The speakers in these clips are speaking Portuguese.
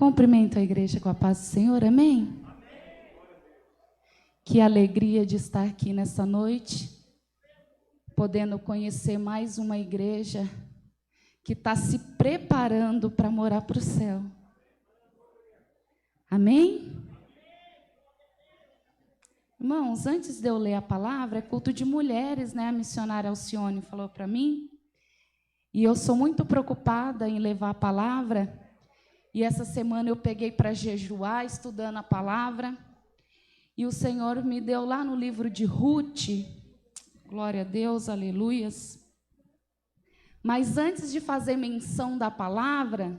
Cumprimento a igreja com a paz do Senhor, amém? Que alegria de estar aqui nessa noite, podendo conhecer mais uma igreja que está se preparando para morar para o céu. Amém? Irmãos, antes de eu ler a palavra, é culto de mulheres, né? A missionária Alcione falou para mim, e eu sou muito preocupada em levar a palavra. E essa semana eu peguei para jejuar, estudando a palavra. E o Senhor me deu lá no livro de Ruth. Glória a Deus, aleluias. Mas antes de fazer menção da palavra,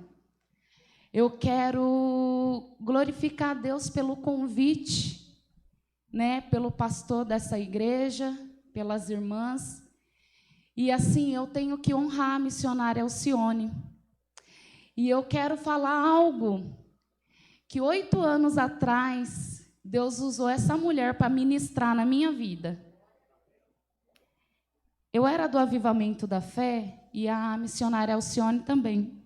eu quero glorificar a Deus pelo convite, né, pelo pastor dessa igreja, pelas irmãs. E assim, eu tenho que honrar a missionária Alcione. E eu quero falar algo que 8 anos atrás, Deus usou essa mulher para ministrar na minha vida. Eu era do Avivamento da Fé e a missionária Alcione também.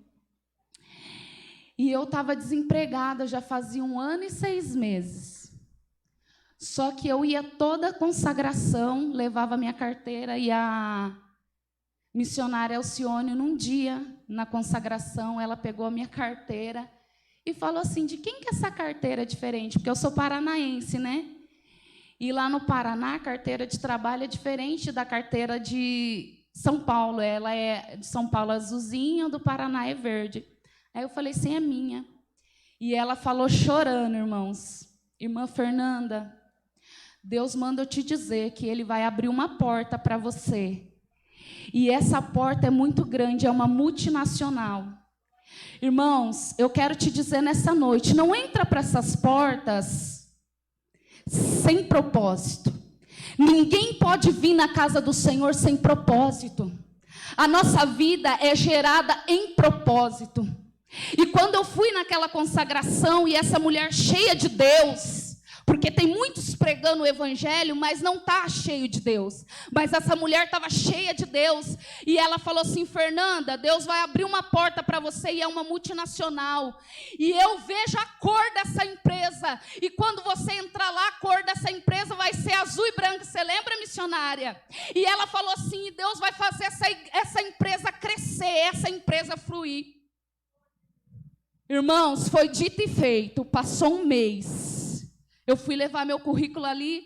E eu estava desempregada, já fazia 1 ano e 6 meses. Só que eu ia toda a consagração, levava minha carteira e a missionária Alcione, num dia, na consagração, ela pegou a minha carteira e falou assim, de quem que essa carteira é diferente? Porque eu sou paranaense, né? E lá no Paraná, a carteira de trabalho é diferente da carteira de São Paulo. Ela é de São Paulo azulzinha, do Paraná é verde. Aí eu falei, sim, é minha. E ela falou chorando, irmãos, irmã Fernanda, Deus manda eu te dizer que Ele vai abrir uma porta para você. E essa porta é muito grande, é uma multinacional. Irmãos, eu quero te dizer nessa noite, não entra para essas portas sem propósito. Ninguém pode vir na casa do Senhor sem propósito. A nossa vida é gerada em propósito. E quando eu fui naquela consagração e essa mulher cheia de Deus, porque tem muitos pregando o evangelho, mas não está cheio de Deus. Mas essa mulher estava cheia de Deus. E ela falou assim, Fernanda, Deus vai abrir uma porta para você e é uma multinacional. E eu vejo a cor dessa empresa. E quando você entrar lá, a cor dessa empresa vai ser azul e branco. Você lembra, missionária? E ela falou assim, Deus vai fazer essa empresa crescer, essa empresa fluir. Irmãos, foi dito e feito. Passou 1 mês. Eu fui levar meu currículo ali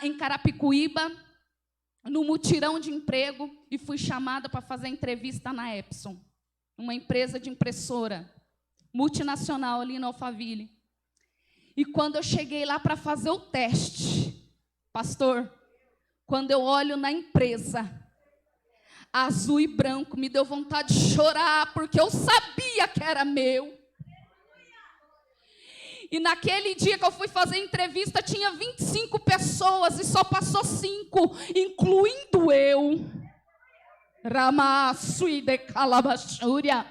em Carapicuíba, no mutirão de emprego, e fui chamada para fazer entrevista na Epson, uma empresa de impressora multinacional ali no Alphaville. E quando eu cheguei lá para fazer o teste, pastor, quando eu olho na empresa, azul e branco, me deu vontade de chorar, porque eu sabia que era meu. E naquele dia que eu fui fazer entrevista, tinha 25 pessoas e só passou 5, incluindo eu. Ramassui de calabachúria.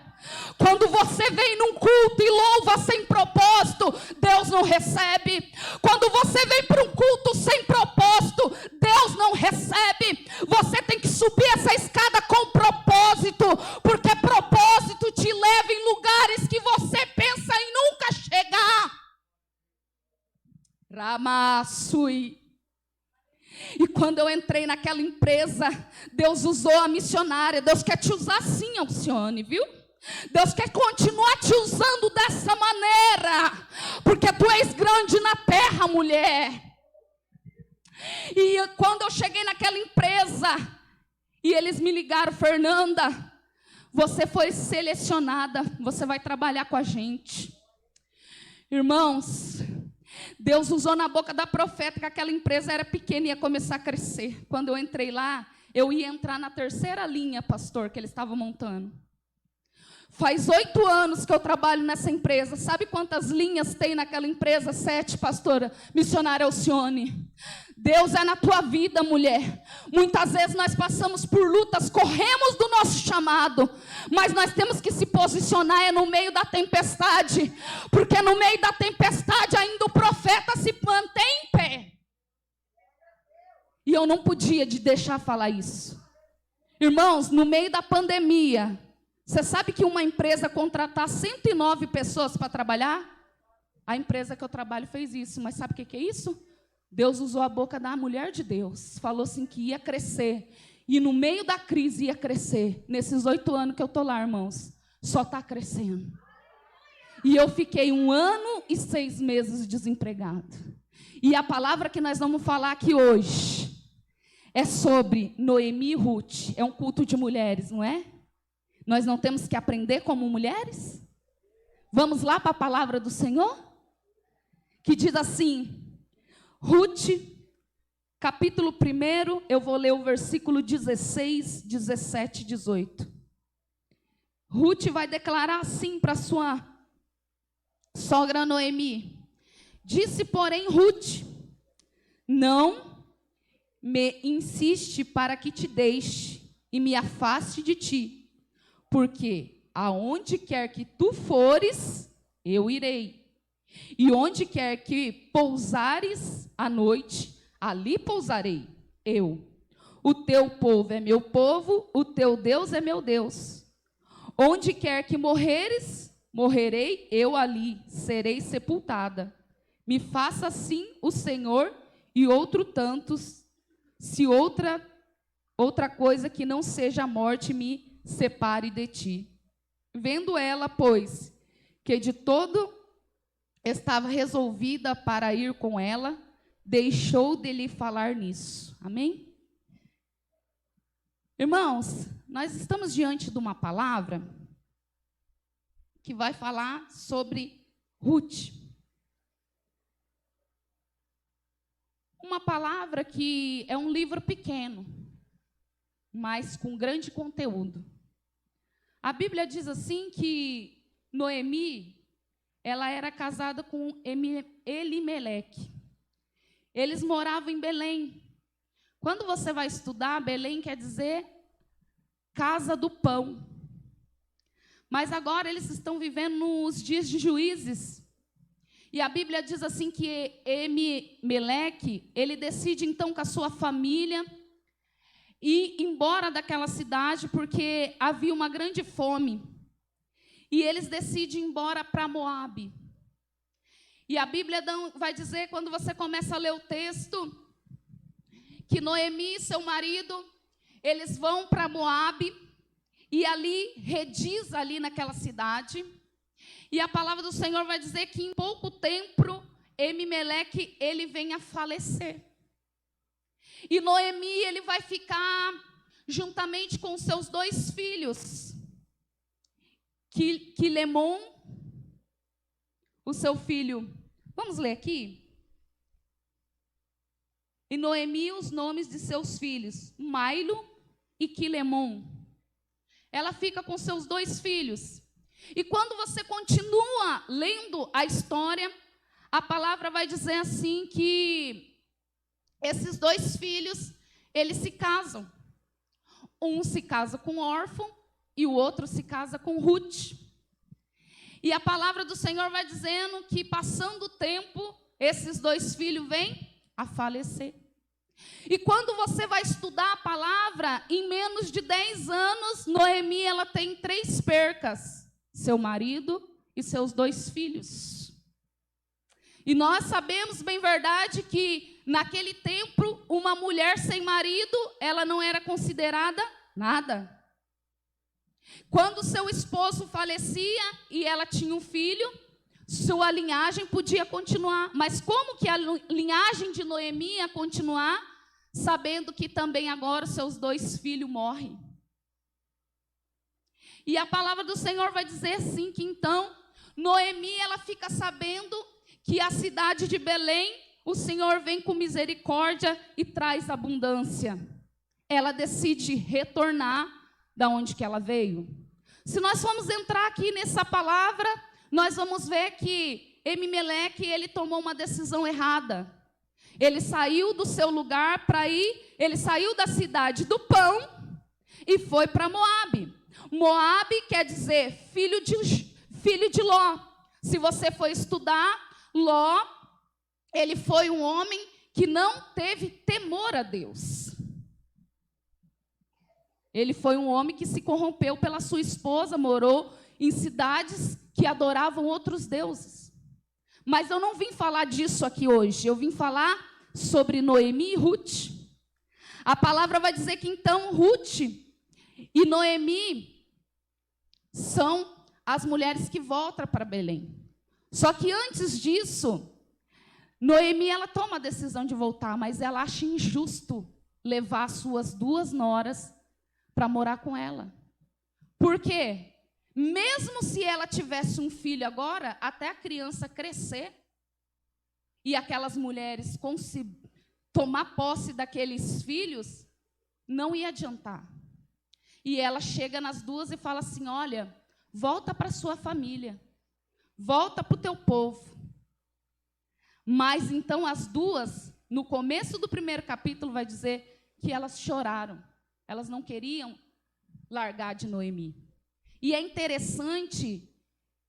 Quando você vem num culto e louva sem propósito, Deus não recebe. Quando você vem para um culto sem propósito, Deus não recebe. Você tem que subir essa escada com propósito, porque propósito te leva em lugares que você pensa em nunca chegar. Ramassui. E quando eu entrei naquela empresa, Deus usou a missionária. Deus quer te usar assim, Alcione, viu? Deus quer continuar te usando dessa maneira, porque tu és grande na terra, mulher. E quando eu cheguei naquela empresa, e eles me ligaram, Fernanda, você foi selecionada, você vai trabalhar com a gente. Irmãos, Deus usou na boca da profeta que aquela empresa era pequena e ia começar a crescer. Quando eu entrei lá, eu ia entrar na 3ª linha, pastor, que eles estavam montando. Faz 8 anos que eu trabalho nessa empresa. Sabe quantas linhas tem naquela empresa? 7, pastora, missionária Alcione. Deus é na tua vida, mulher. Muitas vezes nós passamos por lutas, corremos do nosso chamado, mas nós temos que se posicionar no meio da tempestade, porque no meio da tempestade ainda o profeta se mantém em pé. E eu não podia deixar falar isso. Irmãos, no meio da pandemia, Você sabe que uma empresa contratar 109 pessoas para trabalhar? A empresa que eu trabalho fez isso, mas sabe o que é isso? Deus usou a boca da mulher de Deus, falou assim que ia crescer, e no meio da crise ia crescer. Nesses 8 anos que eu estou lá, irmãos, só está crescendo. E eu fiquei 1 ano e 6 meses desempregado. E a palavra que nós vamos falar aqui hoje é sobre Noemi e Ruth. É um culto de mulheres, não é? Nós não temos que aprender como mulheres? Vamos lá para a palavra do Senhor? Que diz assim, Ruth, capítulo 1, eu vou ler o versículo 16, 17 e 18. Ruth vai declarar assim para sua sogra Noemi. Disse, porém, Ruth, não me insiste para que te deixe e me afaste de ti, porque aonde quer que tu fores, eu irei. E onde quer que pousares à noite, ali pousarei eu. O teu povo é meu povo, o teu Deus é meu Deus. Onde quer que morreres, morrerei eu ali, serei sepultada. Me faça assim o Senhor e outro tantos, se outra coisa que não seja a morte me separe de ti. Vendo ela, pois, que de todo estava resolvida para ir com ela, deixou de lhe falar nisso. Amém? Irmãos, nós estamos diante de uma palavra que vai falar sobre Ruth. Uma palavra que é um livro pequeno, mas com grande conteúdo. A Bíblia diz assim que Noemi, ela era casada com Elimeleque. Eles moravam em Belém. Quando você vai estudar, Belém quer dizer casa do pão. Mas agora eles estão vivendo nos dias de Juízes. E a Bíblia diz assim que Elimeleque, ele decide então com a sua família ir embora daquela cidade, porque havia uma grande fome. E eles decidem ir embora para Moabe. E a Bíblia vai dizer, quando você começa a ler o texto, que Noemi e seu marido, eles vão para Moabe, e ali, rediz ali naquela cidade. E a palavra do Senhor vai dizer que em pouco tempo, Elimeleque, ele vem a falecer. E Noemi, ele vai ficar juntamente com seus 2 filhos. Quilemon, o seu filho. Vamos ler aqui? E Noemi, os nomes de seus filhos, Mailo e Quilemon. Ela fica com seus 2 filhos. E quando você continua lendo a história, a palavra vai dizer assim que esses 2 filhos, eles se casam. Um se casa com órfão e o outro se casa com Ruth. E a palavra do Senhor vai dizendo que, passando o tempo, esses 2 filhos vêm a falecer. E quando você vai estudar a palavra, em menos de 10 anos, Noemi, ela tem 3 percas. Seu marido e seus 2 filhos. E nós sabemos bem verdade que, naquele tempo, uma mulher sem marido, ela não era considerada nada. Quando seu esposo falecia e ela tinha um filho, sua linhagem podia continuar. Mas como que a linhagem de Noemi ia continuar, sabendo que também agora seus 2 filhos morrem? E a palavra do Senhor vai dizer assim, que então, Noemi, ela fica sabendo que a cidade de Belém, o Senhor vem com misericórdia e traz abundância. Ela decide retornar da onde que ela veio. Se nós formos entrar aqui nessa palavra, nós vamos ver que Elimeleque, ele tomou uma decisão errada. Ele saiu do seu lugar para ir, ele saiu da cidade do pão e foi para Moabe. Moabe quer dizer filho de Ló. Se você for estudar, Ló, ele foi um homem que não teve temor a Deus. Ele foi um homem que se corrompeu pela sua esposa, morou em cidades que adoravam outros deuses. Mas eu não vim falar disso aqui hoje. Eu vim falar sobre Noemi e Ruth. A palavra vai dizer que então Ruth e Noemi são as mulheres que voltam para Belém. Só que antes disso, Noemi ela toma a decisão de voltar, mas ela acha injusto levar as suas 2 noras para morar com ela. Por quê? Mesmo se ela tivesse um filho agora, até a criança crescer e aquelas mulheres tomar posse daqueles filhos, não ia adiantar. E ela chega nas 2 e fala assim: olha, volta para sua família, volta para o teu povo. Mas então as 2, no começo do 1º capítulo, vai dizer que elas choraram. Elas não queriam largar de Noemi. E é interessante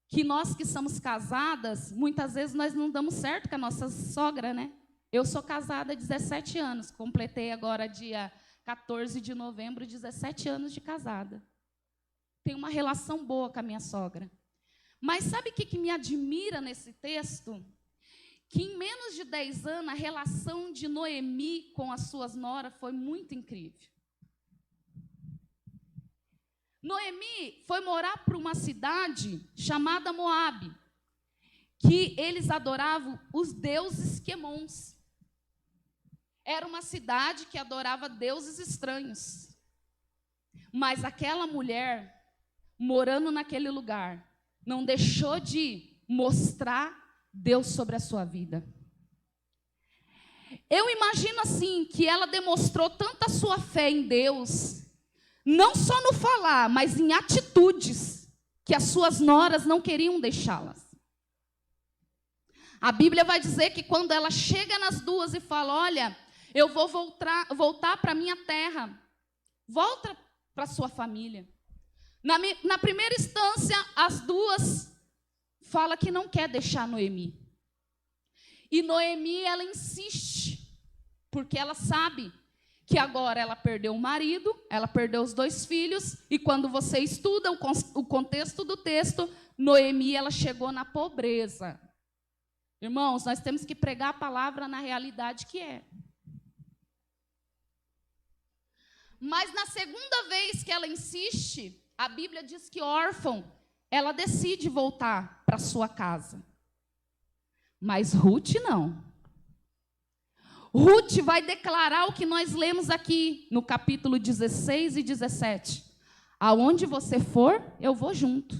que nós que somos casadas, muitas vezes nós não damos certo com a nossa sogra, né? Eu sou casada há 17 anos, completei agora dia 14 de novembro, 17 anos de casada. Tenho uma relação boa com a minha sogra. Mas sabe o que me admira nesse texto? Que em menos de 10 anos, a relação de Noemi com as suas noras foi muito incrível. Noemi foi morar para uma cidade chamada Moabe, que eles adoravam os deuses quemons. Era uma cidade que adorava deuses estranhos. Mas aquela mulher, morando naquele lugar, não deixou de mostrar Deus sobre a sua vida. Eu imagino assim, que ela demonstrou tanta sua fé em Deus, não só no falar, mas em atitudes, que as suas noras não queriam deixá-las. A Bíblia vai dizer que quando ela chega nas 2 e fala: olha, eu vou voltar para a minha terra, volta para a sua família. Na primeira instância, as 2 falam que não quer deixar Noemi. E Noemi, ela insiste, porque ela sabe que agora ela perdeu o marido, ela perdeu os 2 filhos, e quando você estuda o contexto do texto, Noemi, ela chegou na pobreza. Irmãos, nós temos que pregar a palavra na realidade que é. Mas na segunda vez que ela insiste, a Bíblia diz que órfão, ela decide voltar para sua casa. Mas Ruth não. Ruth vai declarar o que nós lemos aqui no capítulo 16 e 17. Aonde você for, eu vou junto.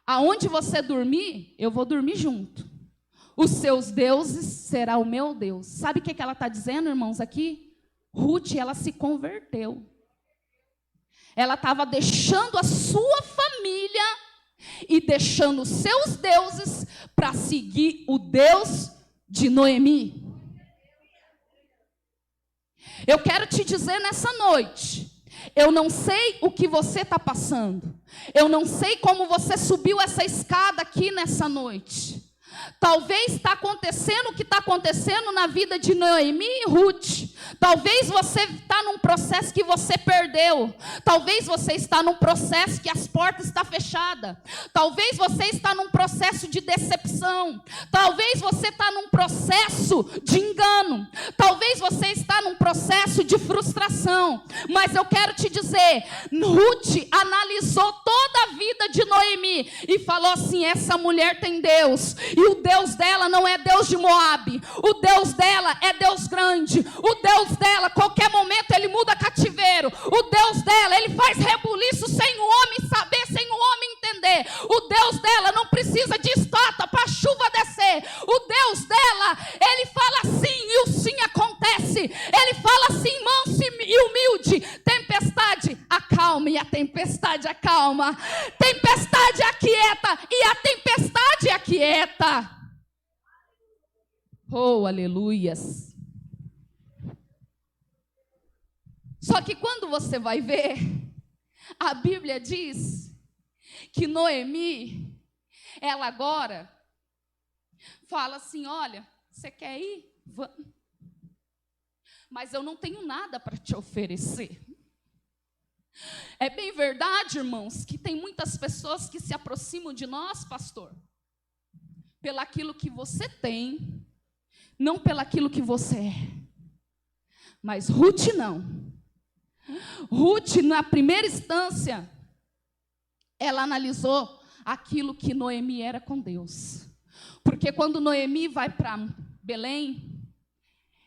Aonde você dormir, eu vou dormir junto. Os seus deuses será o meu Deus. Sabe o que ela está dizendo, irmãos, aqui? Ruth, ela se converteu. Ela estava deixando a sua família e deixando os seus deuses para seguir o Deus de Noemi. Eu quero te dizer nessa noite, eu não sei o que você está passando. Eu não sei como você subiu essa escada aqui nessa noite. Talvez está acontecendo o que está acontecendo na vida de Noemi e Ruth. Talvez você está num processo que você perdeu. Talvez você está num processo que as portas estão fechadas. Talvez você está num processo de decepção. Talvez você está num processo de engano. Talvez você está num processo de frustração. Mas eu quero te dizer, Ruth analisou toda a vida de Noemi e falou assim: essa mulher tem Deus. E o Deus dela não é Deus de Moabe. O Deus dela é Deus grande. O Deus dela, qualquer momento, ele muda cativeiro. O Deus dela, ele faz rebuliço sem o homem saber, sem o homem entender. O Deus dela não precisa de estátua para a chuva descer. O Deus dela, ele fala sim e o sim acontece. Ele fala sim, manso e humilde. Tempestade, acalma, e a tempestade acalma. Tempestade aquieta e a tempestade aquieta. Oh, aleluias. Só que quando você vai ver, a Bíblia diz que Noemi, ela agora fala assim: olha, você quer ir? Vamos. Mas eu não tenho nada para te oferecer. É bem verdade, irmãos, que tem muitas pessoas que se aproximam de nós, pastor, pelaquilo que você tem, não pelaquilo que você é. Mas Ruth não. Ruth, na primeira instância, ela analisou aquilo que Noemi era com Deus. Porque quando Noemi vai para Belém,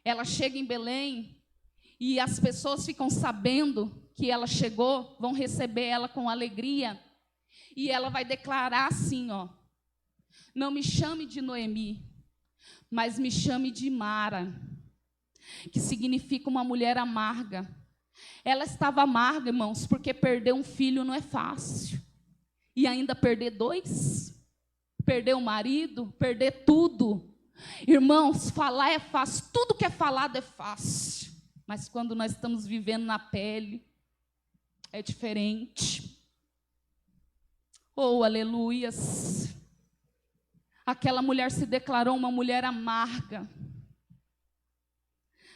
ela chega em Belém e as pessoas ficam sabendo que ela chegou, vão receber ela com alegria. E ela vai declarar assim, ó: não me chame de Noemi, mas me chame de Mara, que significa uma mulher amarga. Ela estava amarga, irmãos, porque perder um filho não é fácil. E ainda perder 2, perder o marido, perder tudo. Irmãos, falar é fácil, tudo que é falado é fácil. Mas quando nós estamos vivendo na pele, é diferente. Oh, aleluias. Aquela mulher se declarou uma mulher amarga.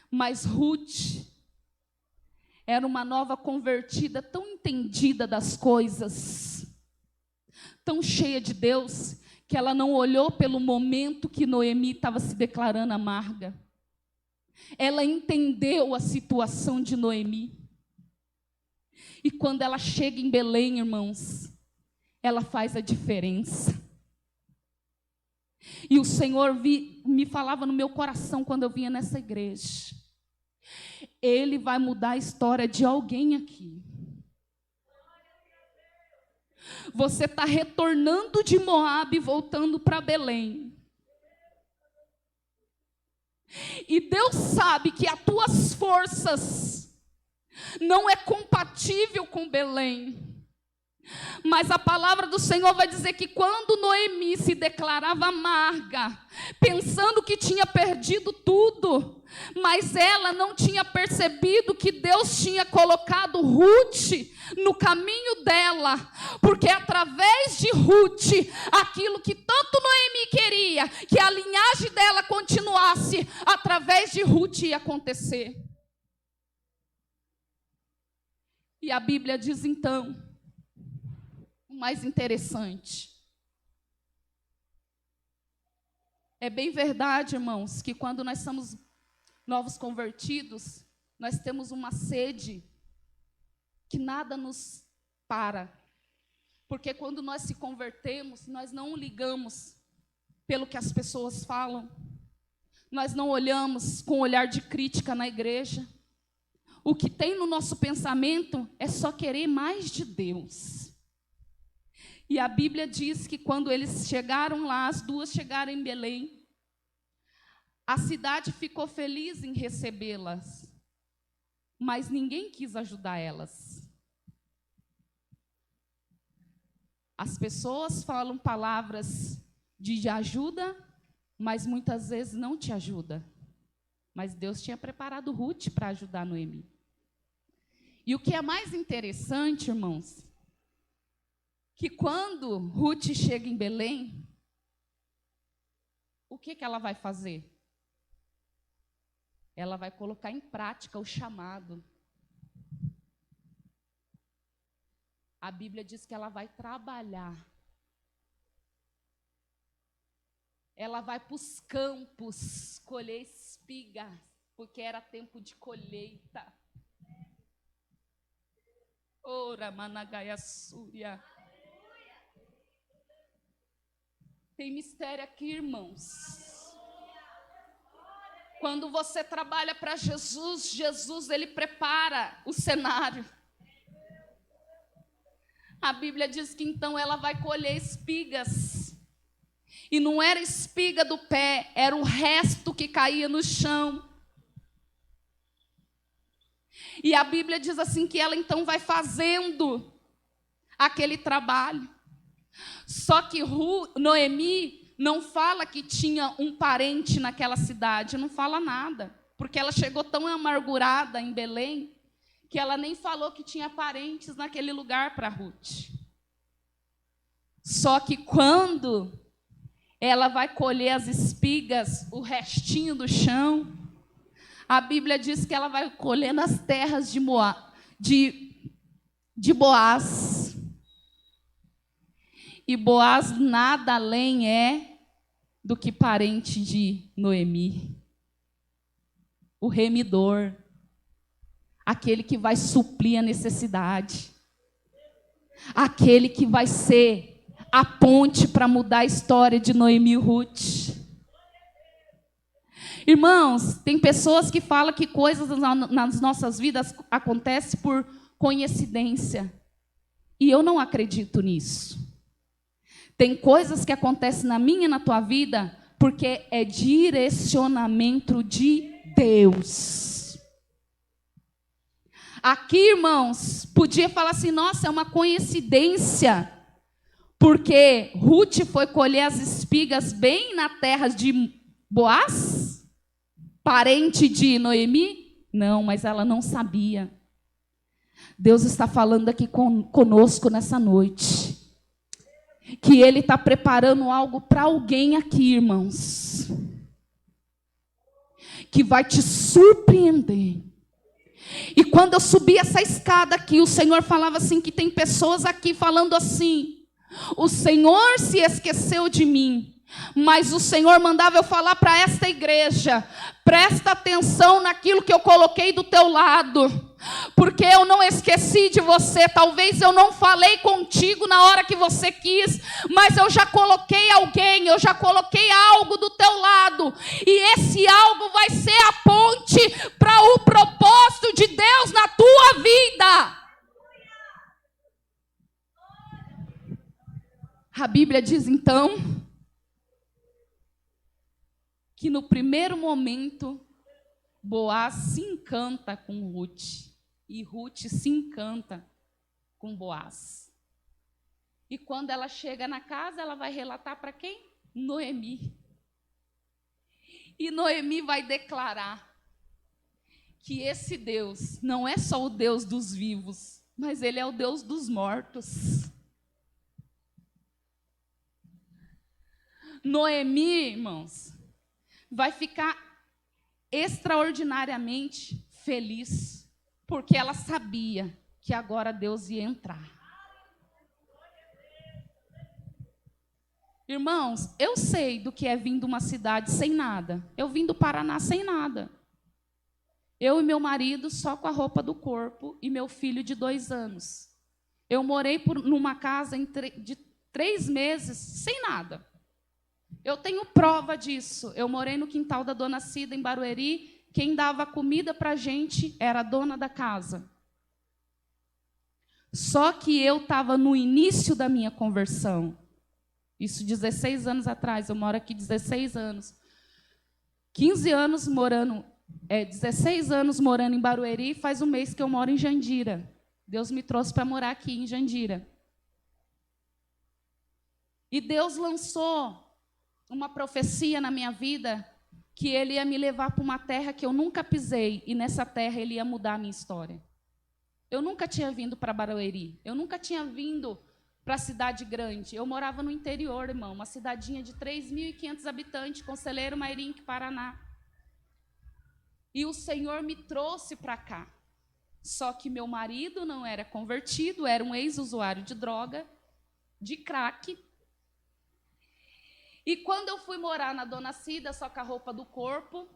Mas Ruth era uma nova convertida, tão entendida das coisas, tão cheia de Deus, que ela não olhou pelo momento que Noemi estava se declarando amarga. Ela entendeu a situação de Noemi. E quando ela chega em Belém, irmãos, ela faz a diferença. E o Senhor me falava no meu coração quando eu vinha nessa igreja: Ele vai mudar a história de alguém aqui. Você está retornando de Moabe e voltando para Belém. E Deus sabe que as tuas forças não é compatível com Belém. Mas a palavra do Senhor vai dizer que quando Noemi se declarava amarga, pensando que tinha perdido tudo, mas ela não tinha percebido que Deus tinha colocado Ruth no caminho dela, porque através de Ruth, aquilo que tanto Noemi queria, que a linhagem dela continuasse, através de Ruth ia acontecer. E a Bíblia diz então, mais interessante. É bem verdade, irmãos, que quando nós somos novos convertidos, nós temos uma sede que nada nos para. Porque quando nós se convertemos, nós não ligamos pelo que as pessoas falam. Nós não olhamos com olhar de crítica na igreja. O que tem no nosso pensamento é só querer mais de Deus. E a Bíblia diz que quando eles chegaram lá, as duas chegaram em Belém, a cidade ficou feliz em recebê-las, mas ninguém quis ajudar elas. As pessoas falam palavras de ajuda, mas muitas vezes não te ajuda. Mas Deus tinha preparado Ruth para ajudar Noemi. E o que é mais interessante, irmãos, que quando Ruth chega em Belém, o que ela vai fazer? Ela vai colocar em prática o chamado. A Bíblia diz que ela vai trabalhar. Ela vai para os campos colher espigas, porque era tempo de colheita. Ora, managaia súria. Tem mistério aqui, irmãos. Quando você trabalha para Jesus, Jesus, ele prepara o cenário. A Bíblia diz que então ela vai colher espigas. E não era espiga do pé, era o resto que caía no chão. E a Bíblia diz assim que ela então vai fazendo aquele trabalho. Só que Noemi não fala que tinha um parente naquela cidade, não fala nada. Porque ela chegou tão amargurada em Belém, que ela nem falou que tinha parentes naquele lugar para Ruth. Só que quando ela vai colher as espigas, o restinho do chão, a Bíblia diz que ela vai colher nas terras de Moab, de Boaz. E Boaz nada além é do que parente de Noemi. O remidor, aquele que vai suprir a necessidade, aquele que vai ser a ponte para mudar a história de Noemi e Ruth. Irmãos, tem pessoas que falam que coisas nas nossas vidas acontecem por coincidência. E eu não acredito nisso. Tem coisas que acontecem na minha e na tua vida porque é direcionamento de Deus. Aqui, irmãos, podia falar assim, nossa, é uma coincidência, porque Ruth foi colher as espigas bem na terra de Boaz, parente de Noemi? Não, mas ela não sabia. Deus está falando aqui conosco nessa noite, que Ele está preparando algo para alguém aqui, irmãos, que vai te surpreender. E quando eu subi essa escada aqui, o Senhor falava assim, que tem pessoas aqui falando assim, o Senhor se esqueceu de mim. Mas o Senhor mandava eu falar para esta igreja, presta atenção naquilo que eu coloquei do teu lado, porque eu não esqueci de você. Talvez eu não falei contigo na hora que você quis, mas eu já coloquei alguém, eu já coloquei algo do teu lado, e esse algo vai ser a ponte para o propósito de Deus na tua vida. A Bíblia diz então que no primeiro momento Boaz se encanta com Ruth e Ruth se encanta com Boaz. E quando ela chega na casa, ela vai relatar para quem? Noemi. E Noemi vai declarar que esse Deus não é só o Deus dos vivos, mas Ele é o Deus dos mortos. Noemi, irmãos, vai ficar extraordinariamente feliz, porque ela sabia que agora Deus ia entrar. Irmãos, eu sei do que é vir de uma cidade sem nada. Eu vim do Paraná sem nada. Eu e meu marido só com a roupa do corpo e meu filho de 2 anos. Eu morei numa casa de 3 meses sem nada. Eu tenho prova disso. Eu morei no quintal da Dona Cida, em Barueri. Quem dava comida para a gente era a dona da casa. Só que eu estava no início da minha conversão. Isso 16 anos atrás. Eu moro aqui 16 anos. 15 anos morando... 16 anos morando em Barueri. Faz um mês que eu moro em Jandira. Deus me trouxe para morar aqui em Jandira. E Deus lançou uma profecia na minha vida, que Ele ia me levar para uma terra que eu nunca pisei, e nessa terra Ele ia mudar a minha história. Eu nunca tinha vindo para Barueri, eu nunca tinha vindo para a cidade grande. Eu morava no interior, irmão, uma cidadinha de 3.500 habitantes, Conselheiro Mairinque, Paraná. E o Senhor me trouxe para cá. Só que meu marido não era convertido, era um ex-usuário de droga, de crack. E quando eu fui morar na Dona Cida, só com a roupa do corpo,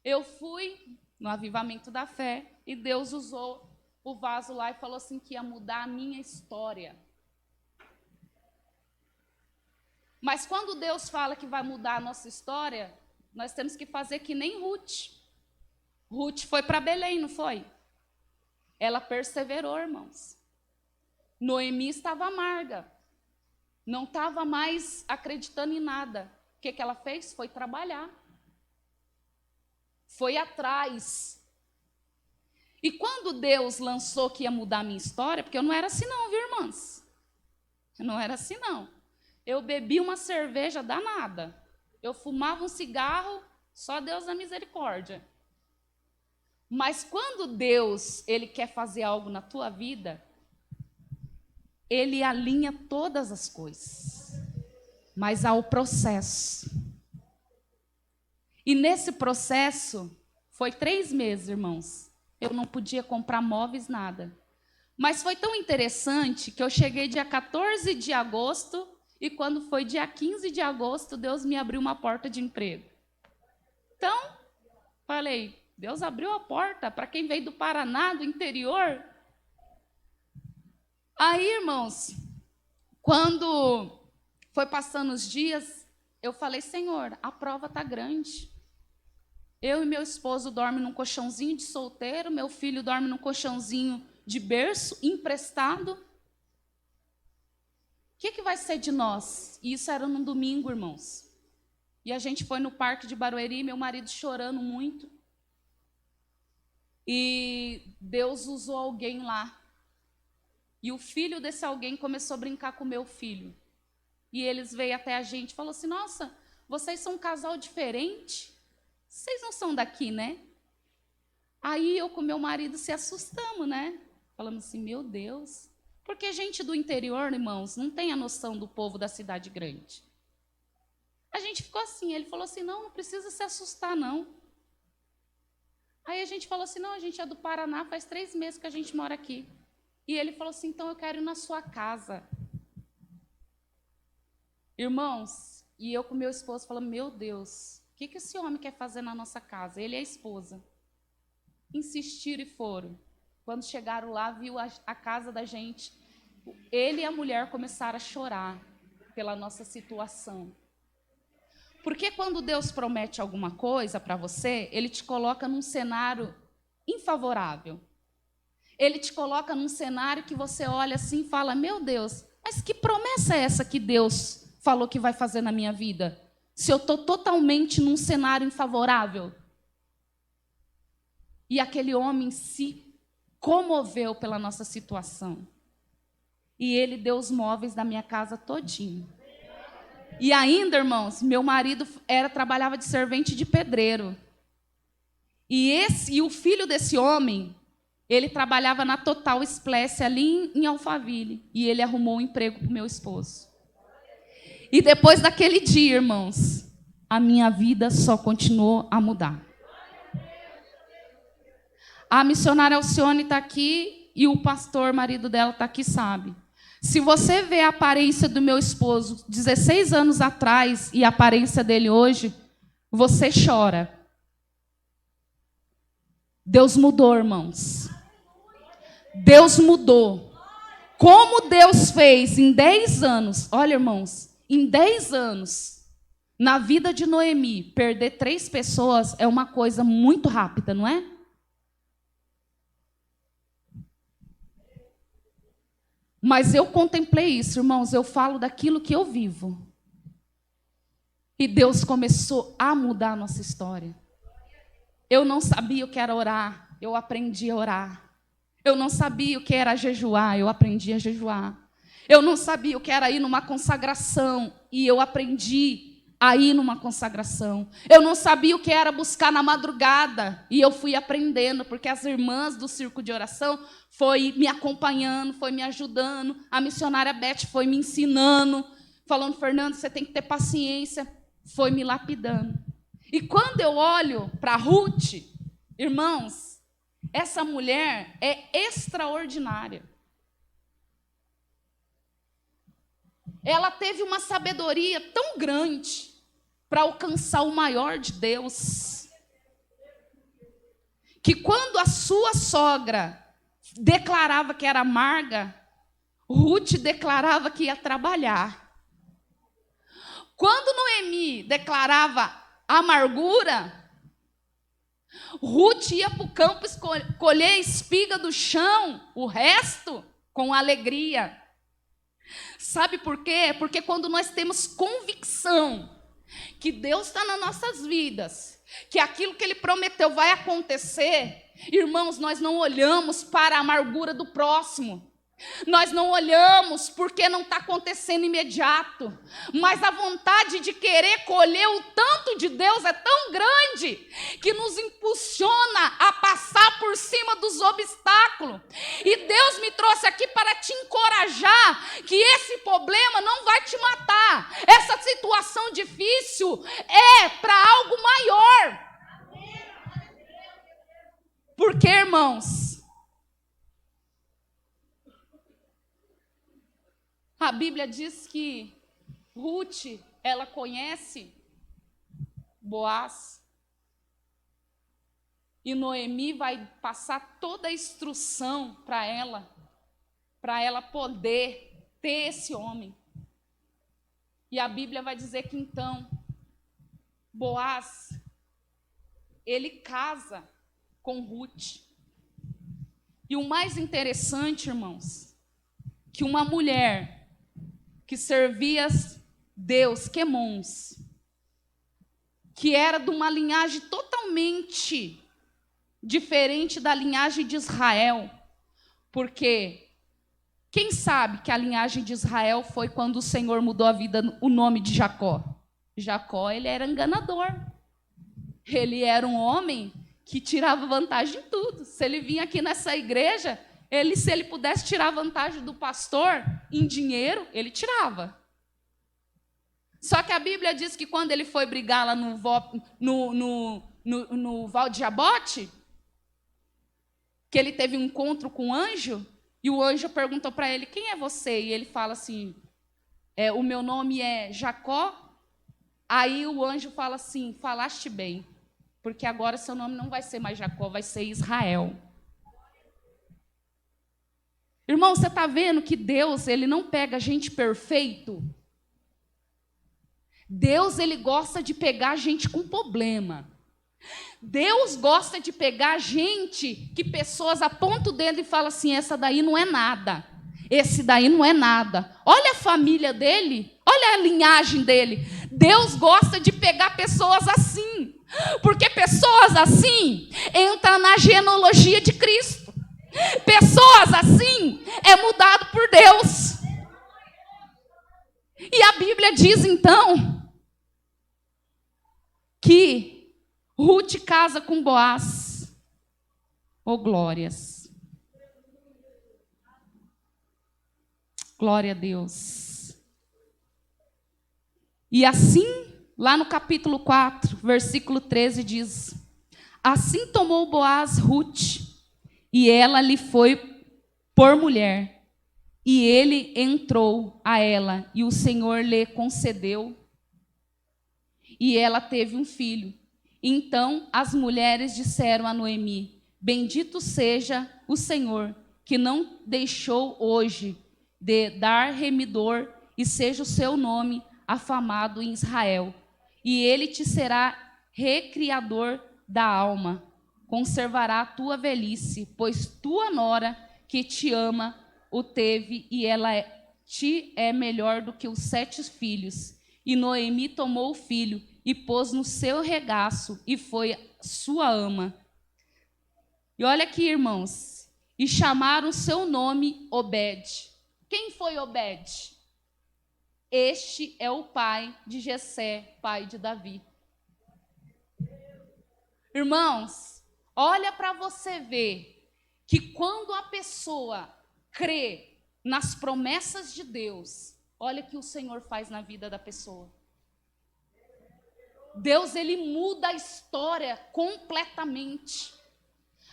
eu fui no avivamento da fé, e Deus usou o vaso lá e falou assim que ia mudar a minha história. Mas quando Deus fala que vai mudar a nossa história, nós temos que fazer que nem Ruth. Ruth foi para Belém, não foi? Ela perseverou, irmãos. Noemi estava amarga. Não estava mais acreditando em nada. O que ela fez? Foi trabalhar. Foi atrás. E quando Deus lançou que ia mudar a minha história, porque eu não era assim não, viu, irmãs? Eu não era assim não. Eu bebi uma cerveja danada. Eu fumava um cigarro, só Deus na misericórdia. Mas quando Deus, Ele quer fazer algo na tua vida, Ele alinha todas as coisas, mas há o processo. E nesse processo, foi 3 meses, irmãos. Eu não podia comprar móveis, nada. Mas foi tão interessante que eu cheguei dia 14 de agosto e quando foi dia 15 de agosto, Deus me abriu uma porta de emprego. Então, falei, Deus abriu a porta para quem veio do Paraná, do interior. Aí, irmãos, quando foi passando os dias, eu falei, Senhor, a prova está grande. Eu e meu esposo dormem num colchãozinho de solteiro, meu filho dorme num colchãozinho de berço, emprestado. O que vai ser de nós? E isso era num domingo, irmãos. E a gente foi no parque de Barueri, meu marido chorando muito. E Deus usou alguém lá. E o filho desse alguém começou a brincar com o meu filho. E eles veio até a gente e falou assim, nossa, vocês são um casal diferente? Vocês não são daqui, né? Aí eu com meu marido se assustamos, né? Falamos assim, meu Deus. Porque gente do interior, irmãos, não tem a noção do povo da cidade grande. A gente ficou assim, ele falou assim, não precisa se assustar, não. Aí a gente falou assim, não, a gente é do Paraná, faz 3 meses que a gente mora aqui. E ele falou assim, então eu quero ir na sua casa. Irmãos, e eu com meu esposo falamos, meu Deus, o que esse homem quer fazer na nossa casa? Ele e a esposa. Insistiram e foram. Quando chegaram lá, viu a casa da gente. Ele e a mulher começaram a chorar pela nossa situação. Porque quando Deus promete alguma coisa para você, Ele te coloca num cenário infavorável. Ele te coloca num cenário que você olha assim e fala, meu Deus, mas que promessa é essa que Deus falou que vai fazer na minha vida? Se eu estou totalmente num cenário infavorável. E aquele homem se comoveu pela nossa situação. E ele deu os móveis da minha casa todinho. E ainda, irmãos, meu marido trabalhava de servente de pedreiro. E o filho desse homem, ele trabalhava na Total Splash ali em Alphaville. E ele arrumou um emprego para o meu esposo. E depois daquele dia, irmãos, a minha vida só continuou a mudar. A missionária Alcione está aqui e o pastor, marido dela, está aqui, sabe. Se você vê a aparência do meu esposo 16 anos atrás e a aparência dele hoje, você chora. Deus mudou, irmãos. Deus mudou. Como Deus fez em 10 anos, olha, irmãos, em 10 anos, na vida de Noemi, perder 3 pessoas é uma coisa muito rápida, não é? Mas eu contemplei isso, irmãos, eu falo daquilo que eu vivo. E Deus começou a mudar a nossa história. Eu não sabia o que era orar, eu aprendi a orar. Eu não sabia o que era jejuar, eu aprendi a jejuar. Eu não sabia o que era ir numa consagração, e eu aprendi a ir numa consagração. Eu não sabia o que era buscar na madrugada, e eu fui aprendendo, porque as irmãs do círculo de oração foi me acompanhando, foi me ajudando, a missionária Beth foi me ensinando, falando, Fernando, você tem que ter paciência, foi me lapidando. E quando eu olho para Ruth, irmãos, essa mulher é extraordinária. Ela teve uma sabedoria tão grande para alcançar o maior de Deus, que quando a sua sogra declarava que era amarga, Ruth declarava que ia trabalhar. Quando Noemi declarava amargura, Ruth ia para o campo colher espiga do chão, o resto com alegria. Sabe por quê? Porque quando nós temos convicção que Deus está nas nossas vidas, que aquilo que Ele prometeu vai acontecer, irmãos, nós não olhamos para a amargura do próximo. Nós não olhamos porque não está acontecendo imediato, mas a vontade de querer colher o tanto de Deus é tão grande que nos impulsiona a passar por cima dos obstáculos. E Deus me trouxe aqui para te encorajar que esse problema não vai te matar. Essa situação difícil é para algo maior. Porque, irmãos, A Bíblia diz que Ruth, ela conhece Boaz. E Noemi vai passar toda a instrução para ela poder ter esse homem. E a Bíblia vai dizer que então, Boaz, ele casa com Ruth. E o mais interessante, irmãos, que uma mulher que servia Deus, Quemons, que era de uma linhagem totalmente diferente da linhagem de Israel, porque quem sabe que a linhagem de Israel foi quando o Senhor mudou a vida, o nome de Jacó? Jacó, ele era enganador. Ele era um homem que tirava vantagem em tudo. Se ele vinha aqui nessa igreja, se ele pudesse tirar vantagem do pastor em dinheiro, ele tirava. Só que a Bíblia diz que quando ele foi brigar lá no Val de Jabote, que ele teve um encontro com um anjo, e o anjo perguntou para ele, quem é você? E ele fala assim, o meu nome é Jacó. Aí o anjo fala assim, falaste bem, porque agora seu nome não vai ser mais Jacó, vai ser Israel. Irmão, você está vendo que Deus, ele não pega gente perfeito? Deus, ele gosta de pegar gente com problema. Deus gosta de pegar gente que pessoas apontam o dedo e falam assim, essa daí não é nada. Esse daí não é nada. Olha a família dele, olha a linhagem dele. Deus gosta de pegar pessoas assim, porque pessoas assim entram na genealogia de Cristo. Pessoas assim é mudado por Deus. E a Bíblia diz então que Ruth casa com Boaz. Oh, glórias. Glória a Deus. E assim, lá no capítulo 4, versículo 13, diz: assim tomou Boaz Ruth, e ela lhe foi por mulher. E ele entrou a ela, e o Senhor lhe concedeu, e ela teve um filho. Então as mulheres disseram a Noemi: bendito seja o Senhor, que não deixou hoje de dar remidor, e seja o seu nome afamado em Israel. E ele te será recriador da alma, conservará a tua velhice, pois tua nora que te ama o teve, e ela te é melhor do que os 7 filhos. E Noemi tomou o filho e pôs no seu regaço, e foi sua ama. E olha aqui, irmãos, e chamaram seu nome Obed. Quem foi Obed? Este é o pai de Jessé, pai de Davi. Irmãos, olha para você ver que quando a pessoa crê nas promessas de Deus, olha o que o Senhor faz na vida da pessoa. Deus, ele muda a história completamente.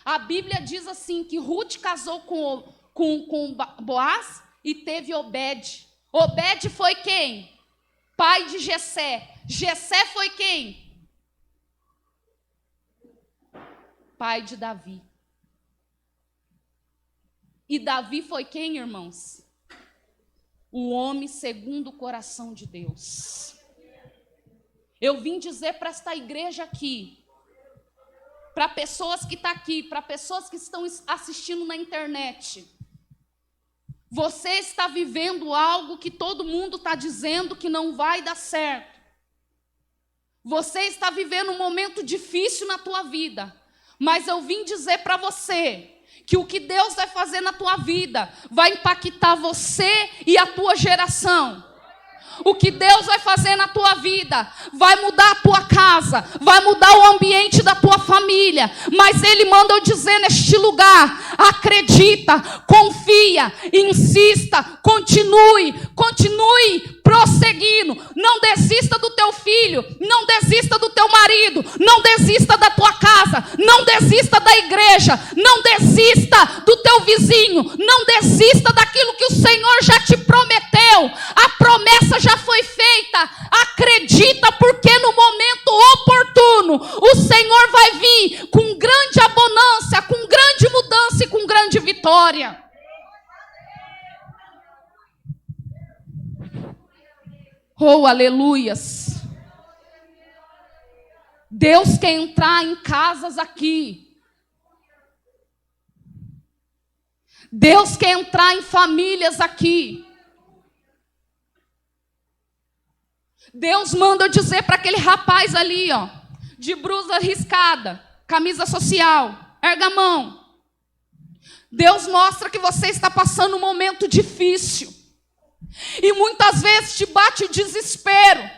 A Bíblia diz assim, que Ruth casou com Boaz e teve Obed. Obed foi quem? Pai de Jessé. Jessé foi quem? Pai de Davi. E Davi foi quem, irmãos? O homem segundo o coração de Deus. Eu vim dizer para esta igreja aqui, para pessoas que estão aqui, para pessoas que estão assistindo na internet, você está vivendo algo que todo mundo está dizendo que não vai dar certo. Você está vivendo um momento difícil na tua vida, mas eu vim dizer para você que o que Deus vai fazer na tua vida vai impactar você e a tua geração. O que Deus vai fazer na tua vida vai mudar a tua casa, vai mudar o ambiente da tua família. Mas Ele manda eu dizer neste lugar: acredita, confia, insista, continue prosseguindo. Não desista do teu filho, não desista do teu marido, não desista da tua casa, não desista da igreja, não desista do teu vizinho, não desista daquilo que o Senhor já te prometeu. A promessa já foi feita. Acredita, porque no momento oportuno o Senhor vai vir com grande abundância, com grande mudança e com grande vitória. Oh, aleluias. Deus quer entrar em casas aqui. Deus quer entrar em famílias aqui. Deus manda eu dizer para aquele rapaz ali, ó, de blusa riscada, camisa social, erga a mão. Deus mostra que você está passando um momento difícil. E muitas vezes te bate o desespero.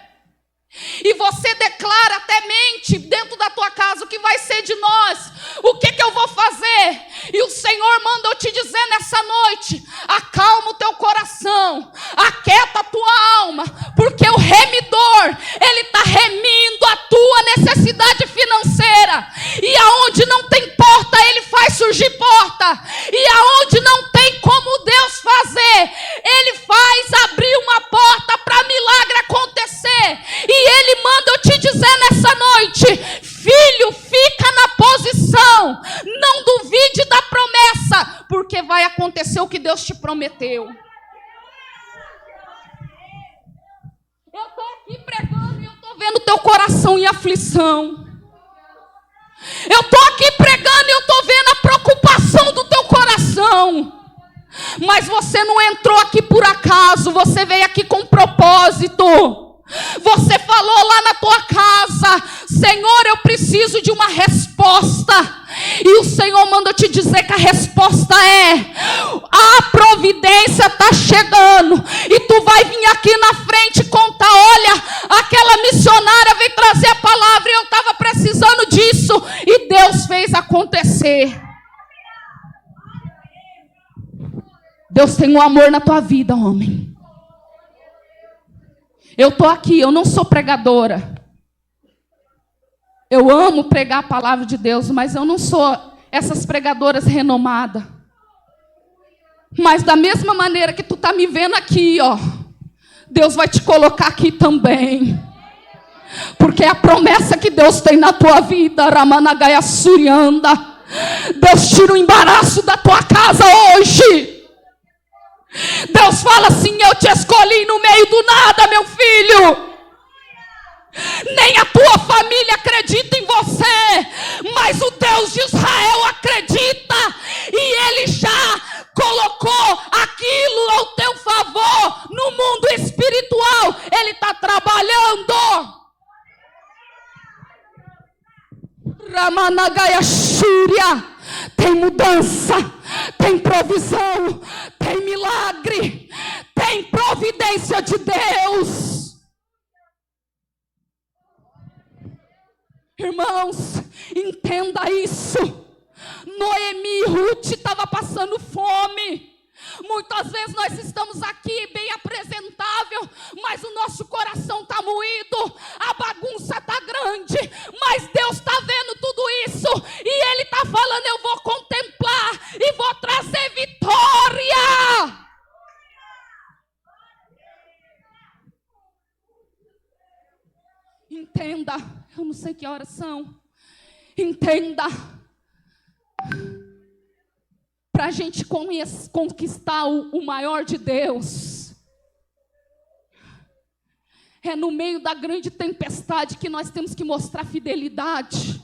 E você declara, até mente dentro da tua casa: o que vai ser de nós? O que eu vou fazer? E o Senhor manda eu te dizer nessa noite: acalma o teu coração, aquieta a tua alma, porque o remidor, ele está remindo a tua necessidade financeira. E aonde não tem porta, ele faz surgir porta. E aonde não tem como Deus fazer, ele faz abrir uma porta para milagre acontecer. E ele manda eu te dizer nessa noite: filho, fica na posição, não duvide da promessa, porque vai acontecer o que Deus te prometeu. Eu estou aqui pregando e eu estou vendo teu coração em aflição. Eu estou aqui pregando e eu estou vendo a preocupação do teu coração. Mas você não entrou aqui por acaso, você veio aqui com propósito. Você falou lá na tua casa: Senhor, eu preciso de uma resposta. E o Senhor manda eu te dizer que a resposta é: a providência está chegando. E tu vai vir aqui na frente e contar: olha, aquela missionária veio trazer a palavra e eu estava precisando disso. E Deus fez acontecer. Deus tem um amor na tua vida, homem. Eu estou aqui, eu não sou pregadora. Eu amo pregar a palavra de Deus, mas eu não sou essas pregadoras renomadas. Mas da mesma maneira que tu está me vendo aqui, ó, Deus vai te colocar aqui também. Porque é a promessa que Deus tem na tua vida, Ramanagaya Surianda. Deus tira o embaraço da tua casa hoje. Deus fala assim: eu te escolhi no meio do nada, meu filho. Nem a tua família acredita em você, mas o Deus de Israel acredita. E Ele já colocou aquilo ao teu favor no mundo espiritual. Ele está trabalhando. Ramanagaya Shúria. Tem mudança, tem provisão, tem milagre, tem providência de Deus. Irmãos, entenda isso. Noemi e Ruth estavam passando fome. Muitas vezes nós estamos aqui bem apresentável, mas o nosso coração está moído, a bagunça está grande, mas Deus está vendo tudo isso, e Ele está falando: eu vou contemplar e vou trazer vitória. Entenda, eu não sei que horas são, entenda. Para a gente conquistar o maior de Deus, é no meio da grande tempestade que nós temos que mostrar fidelidade.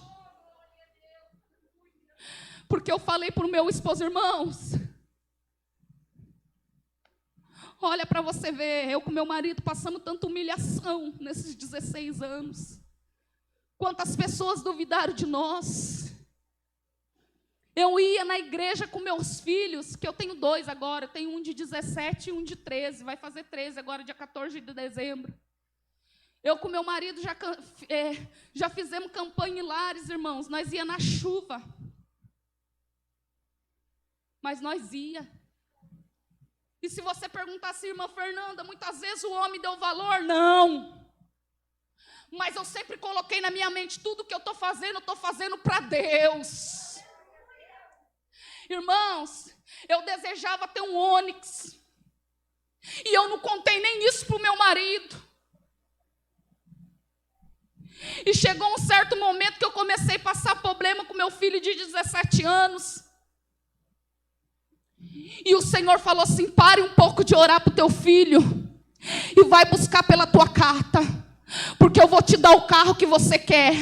Porque eu falei para o meu esposo: irmãos, olha para você ver, eu com meu marido passamos tanta humilhação nesses 16 anos. Quantas pessoas duvidaram de nós. Eu ia na igreja com meus filhos, que eu tenho 2 agora, eu tenho um de 17 e um de 13, vai fazer 13 agora, dia 14 de dezembro. Eu com meu marido já fizemos campanha em Lares, irmãos, nós ia na chuva. Mas nós ia. E se você perguntasse, irmã Fernanda, muitas vezes o homem deu valor? Não. Mas eu sempre coloquei na minha mente, tudo que eu estou fazendo para Deus. Irmãos, eu desejava ter um Onix. E eu não contei nem isso para o meu marido. E chegou um certo momento que eu comecei a passar problema com meu filho de 17 anos. E o Senhor falou assim, pare um pouco de orar para o teu filho. E vai buscar pela tua carta. Porque eu vou te dar o carro que você quer.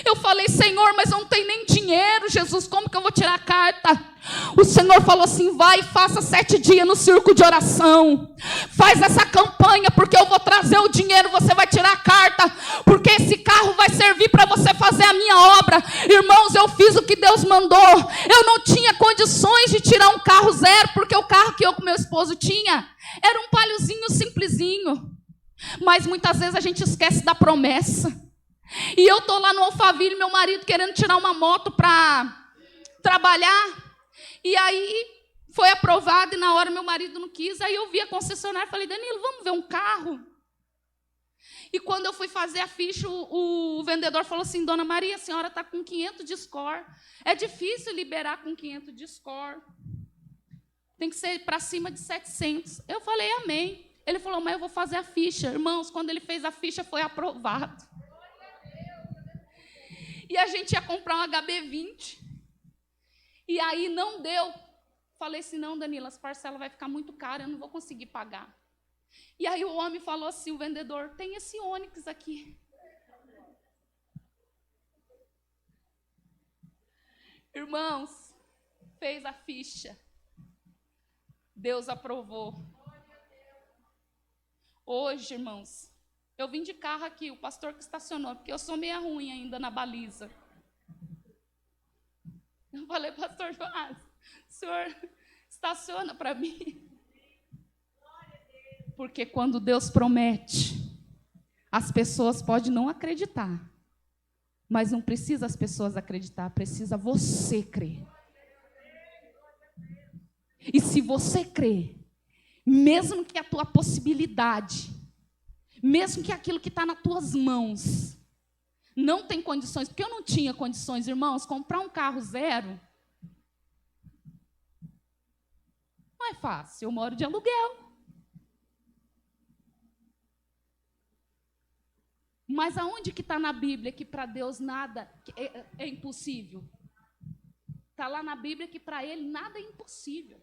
Eu falei, Senhor, mas eu não tenho nem dinheiro, Jesus, como que eu vou tirar a carta? O Senhor falou assim, vai e faça 7 dias no círculo de oração. Faz essa campanha, porque eu vou trazer o dinheiro, você vai tirar a carta. Porque esse carro vai servir para você fazer a minha obra. Irmãos, eu fiz o que Deus mandou. Eu não tinha condições de tirar um carro zero, porque o carro que eu com meu esposo tinha era um paliozinho simplesinho. Mas muitas vezes a gente esquece da promessa. E eu estou lá no Alphaville, meu marido querendo tirar uma moto para trabalhar. E aí foi aprovado e na hora meu marido não quis. Aí eu vi a concessionária e falei, Danilo, vamos ver um carro? E quando eu fui fazer a ficha, o vendedor falou assim, Dona Maria, a senhora está com 500 de score. É difícil liberar com 500 de score. Tem que ser para cima de 700. Eu falei, amém. Ele falou, mas eu vou fazer a ficha. Irmãos, quando ele fez a ficha, foi aprovado. E a gente ia comprar um HB20. E aí não deu. Falei assim, não, Danila, as parcelas vai ficar muito caras, eu não vou conseguir pagar. E aí o homem falou assim, o vendedor, tem esse Onix aqui. Irmãos, fez a ficha. Deus aprovou. Hoje, irmãos, eu vim de carro aqui, o pastor que estacionou, porque eu sou meia ruim ainda na baliza. Eu falei, pastor Joás, o senhor estaciona para mim. Porque quando Deus promete, as pessoas podem não acreditar. Mas não precisa as pessoas acreditar, precisa você crer. E se você crer, mesmo que a tua possibilidade, mesmo que aquilo que está nas tuas mãos não tem condições, porque eu não tinha condições, irmãos, comprar um carro zero não é fácil, eu moro de aluguel. Mas aonde que está na Bíblia que para Deus nada é impossível? Está lá na Bíblia que para Ele nada é impossível.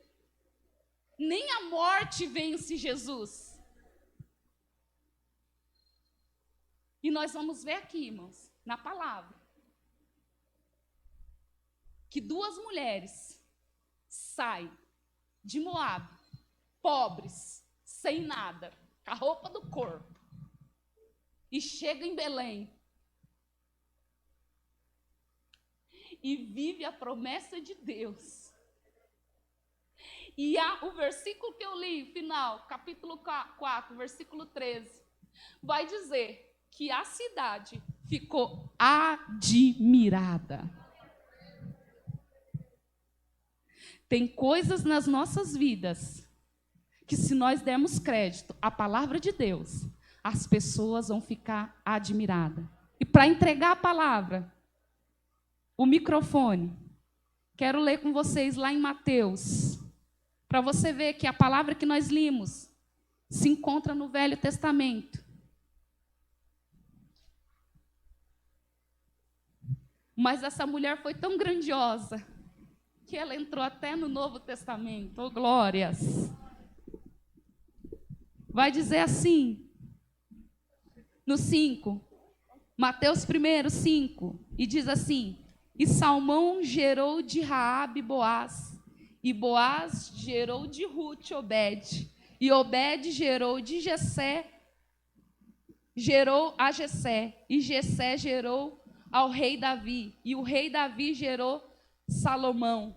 Nem a morte vence Jesus. E nós vamos ver aqui, irmãos, na palavra, que 2 mulheres saem de Moabe, pobres, sem nada, com a roupa do corpo, e chegam em Belém, e vive a promessa de Deus. E o versículo que eu li, final, capítulo 4, versículo 13, vai dizer que a cidade ficou admirada. Tem coisas nas nossas vidas que, se nós dermos crédito à palavra de Deus, as pessoas vão ficar admiradas. E para entregar a palavra, o microfone, quero ler com vocês lá em Mateus, para você ver que a palavra que nós limos se encontra no Velho Testamento. Mas essa mulher foi tão grandiosa que ela entrou até no Novo Testamento. Oh, glórias! Vai dizer assim, no 5, Mateus 1, 5, e diz assim, e Salmão gerou de Raabe Boaz, e Boaz gerou de Rute Obed, e Obed gerou de Jessé, gerou a Jessé, e Jessé gerou ao rei Davi, e o rei Davi gerou Salomão,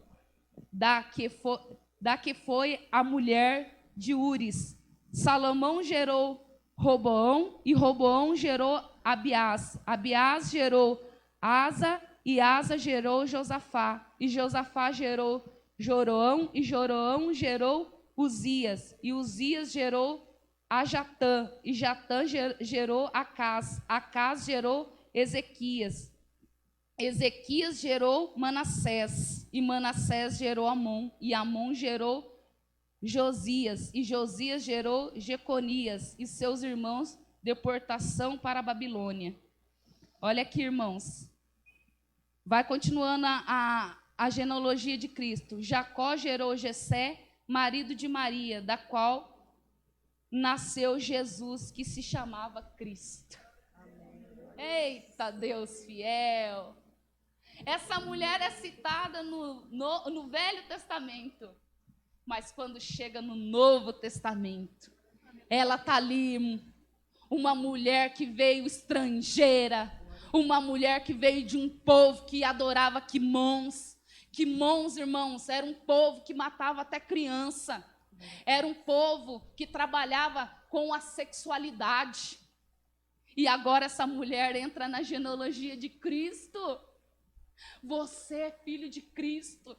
da que foi a mulher de Ures. Salomão gerou Roboão, e Roboão gerou Abiás. Abiás gerou Asa, e Asa gerou Josafá, e Josafá gerou Joroão, e Joroão gerou Uzias, e Uzias gerou a Jatã, e Jatã gerou Acás, Acás gerou Ezequias, Ezequias gerou Manassés, e Manassés gerou Amon, e Amon gerou Josias, e Josias gerou Jeconias, e seus irmãos, deportação para a Babilônia. Olha aqui, irmãos. Vai continuando a genealogia de Cristo. Jacó gerou Jessé, marido de Maria, da qual nasceu Jesus, que se chamava Cristo. Eita, Deus fiel! Essa mulher é citada no Velho Testamento, mas quando chega no Novo Testamento, ela está ali, uma mulher que veio estrangeira, uma mulher que veio de um povo que adorava quimons. Quimons, irmãos, era um povo que matava até criança. Era um povo que trabalhava com a sexualidade. E agora essa mulher entra na genealogia de Cristo. Você é filho de Cristo.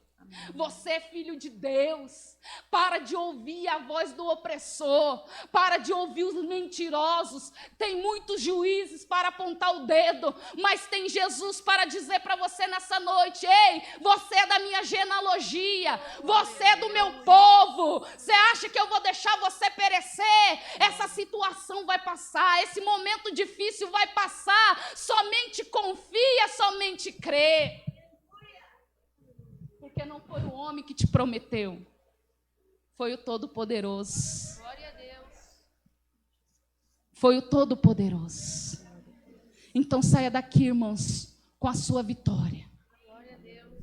Você é filho de Deus. Para de ouvir a voz do opressor. Para de ouvir os mentirosos. Tem muitos juízes para apontar o dedo, mas tem Jesus para dizer para você nessa noite: ei, você é da minha genealogia. Você é do meu povo. Você acha que eu vou deixar você perecer? Essa situação vai passar. Esse momento difícil vai passar. Somente confia, somente crê. Porque não foi o homem que te prometeu, foi o Todo-Poderoso. Glória a Deus. Foi o Todo-Poderoso. Então saia daqui, irmãos, com a sua vitória. Glória a Deus.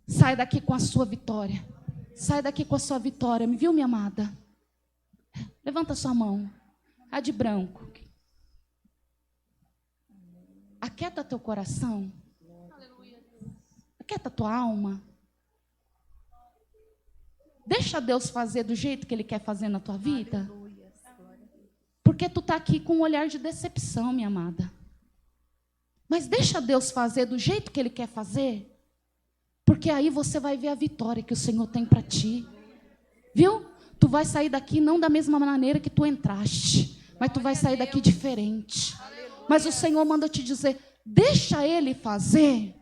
Saia daqui com a sua vitória. Saia daqui com a sua vitória. Me viu, minha amada? Levanta sua mão. A de branco. Aquieta teu coração. Aquieta tua alma. Deixa Deus fazer do jeito que Ele quer fazer na tua vida. Porque tu está aqui com um olhar de decepção, minha amada. Mas deixa Deus fazer do jeito que Ele quer fazer. Porque aí você vai ver a vitória que o Senhor tem para ti. Viu? Tu vai sair daqui não da mesma maneira que tu entraste. Mas tu vai sair daqui diferente. Mas o Senhor manda te dizer: deixa Ele fazer.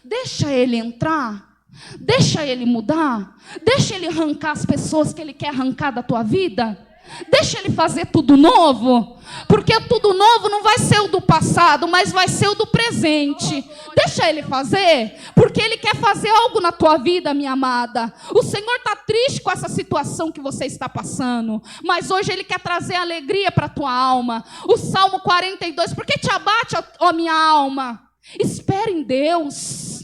Deixa Ele entrar. Deixa Ele mudar. Deixa Ele arrancar as pessoas que Ele quer arrancar da tua vida. Deixa Ele fazer tudo novo. Porque tudo novo não vai ser o do passado, mas vai ser o do presente. Deixa Ele fazer. Porque Ele quer fazer algo na tua vida, minha amada. O Senhor está triste com essa situação que você está passando. Mas hoje Ele quer trazer alegria para a tua alma. O Salmo 42. Por que te abate, ó minha alma? Espera em Deus.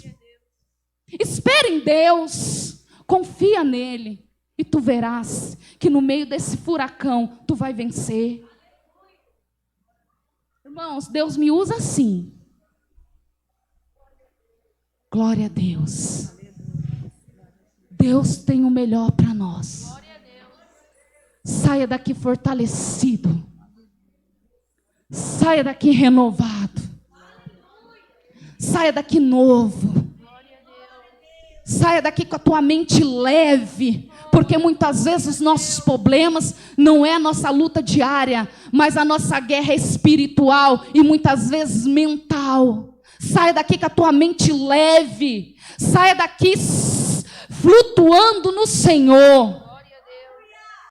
Espera em Deus. Confia nele. E tu verás que no meio desse furacão tu vai vencer. Irmãos, Deus me usa assim. Glória a Deus. Deus tem o melhor para nós. Saia daqui fortalecido. Saia daqui renovado. Saia daqui novo. Saia daqui com a tua mente leve, porque muitas vezes os nossos problemas não é a nossa luta diária, mas a nossa guerra é espiritual e muitas vezes mental. Saia daqui com a tua mente leve, saia daqui flutuando no Senhor.